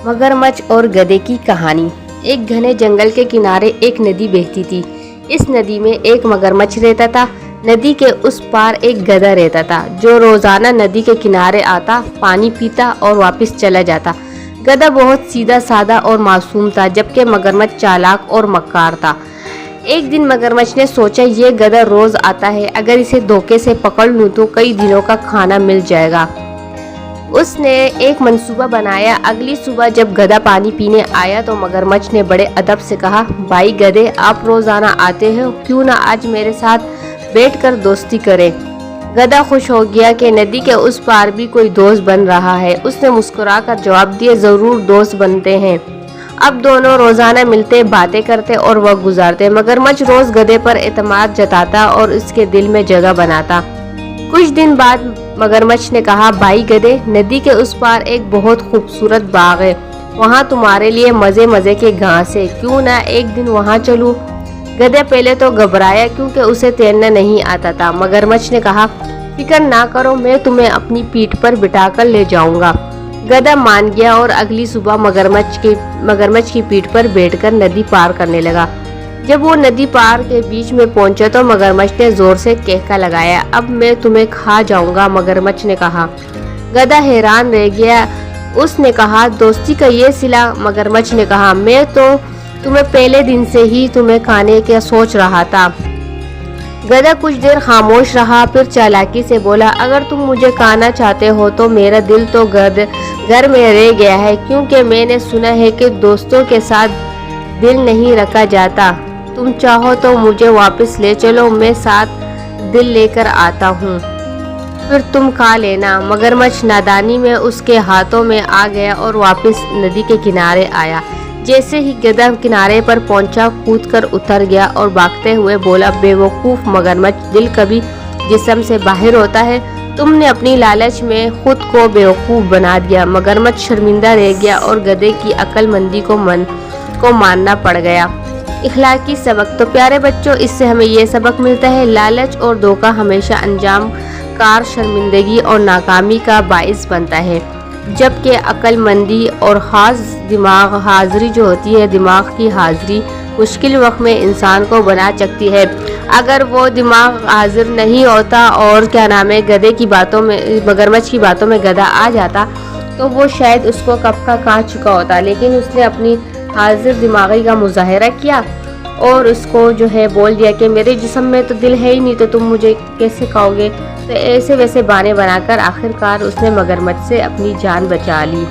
मगरमच्छ और गधे की कहानी। एक घने जंगल के किनारे एक नदी बहती थी। इस नदी में एक मगरमच्छ रहता था। नदी के उस पार एक गधा रहता था जो रोजाना नदी के किनारे आता, पानी पीता और वापस चला जाता। गधा बहुत सीधा साधा और मासूम था, जबकि मगरमच्छ चालाक और मक्कार था। एक दिन मगरमच्छ ने सोचा, ये गधा रोज आता है, अगर इसे धोखे से पकड़ लूं तो कई दिनों का खाना मिल जाएगा। उसने एक मंसूबा बनाया। अगली सुबह जब गधा पानी पीने आया तो मगरमच्छ ने बड़े अदब से कहा, भाई गधे, आप रोजाना आते हो, क्यों ना आज मेरे साथ बैठकर दोस्ती करें। गधा खुश हो गया कि नदी के उस पार भी कोई दोस्त बन रहा है। उसने मुस्कुराकर जवाब दिया, जरूर दोस्त बनते हैं। अब दोनों रोजाना मिलते, बातें करते और वक्त गुजारते। मगरमच्छ रोज गधे पर एतमाद जताता और उसके दिल में जगह बनाता। कुछ दिन बाद मगरमच्छ ने कहा, भाई गधे, नदी के उस पार एक बहुत खूबसूरत बाग है, वहाँ तुम्हारे लिए मजे मजे के घास है, क्यों ना एक दिन वहाँ चलूं। गधा पहले तो घबराया क्योंकि उसे तैरना नहीं आता था। मगरमच्छ ने कहा, फिक्र ना करो, मैं तुम्हें अपनी पीठ पर बिठाकर ले जाऊंगा। गधा मान गया और अगली सुबह मगरमच्छ की पीठ पर बैठकर नदी पार करने लगा। जब वो नदी पार के बीच में पहुंचा तो मगरमच्छ ने जोर से कहका लगाया, अब मैं तुम्हें खा जाऊंगा। मगरमच्छ ने कहा। गधा हैरान रह गया। उसने कहा, दोस्ती का ये सिला। मगरमच्छ ने कहा, मैं तो तुम्हें पहले दिन से ही तुम्हें खाने का सोच रहा था। गधा कुछ देर खामोश रहा, फिर चालाकी से बोला, अगर तुम मुझे खाना चाहते हो तो मेरा दिल तो घर में रह गया है, क्योंकि मैंने सुना है कि दोस्तों के साथ दिल नहीं रखा जाता। तुम चाहो तो मुझे वापस ले चलो, मैं साथ दिल लेकर आता हूँ, फिर तुम खा लेना। मगरमच्छ नादानी में उसके हाथों में आ गया और वापस नदी के किनारे आया। जैसे ही गधा किनारे पर पहुंचा, कूदकर उतर गया और भागते हुए बोला, बेवकूफ़ मगरमच्छ, दिल कभी जिस्म से बाहर होता है, तुमने अपनी लालच में खुद को बेवकूफ़ बना दिया। मगरमच्छ शर्मिंदा रह गया और गधे की अक्लमंदी को मानना पड़ गया। इखलाकी सबक। तो प्यारे बच्चों, इससे हमें ये सबक मिलता है, लालच और धोखा हमेशा अंजाम कार शर्मिंदगी और नाकामी का बाइस बनता है, जबकि अक्लमंदी और ख़ास दिमाग हाज़िरी जो होती है, दिमाग की हाज़िरी मुश्किल वक्त में इंसान को बना सकती है। अगर वो दिमाग हाजिर नहीं होता और गधे की बातों में, मगरमच्छ की बातों में गधा आ जाता तो वो शायद उसको कब का खा चुका होता, लेकिन उसने अपनी हाजिर दिमागी का मुजाहरा किया और उसको जो है बोल दिया कि मेरे जिस्म में तो दिल है ही नहीं, तो तुम मुझे कैसे खाओगे। तो ऐसे वैसे बहाने बनाकर आखिरकार उसने मगरमच्छ से अपनी जान बचा ली।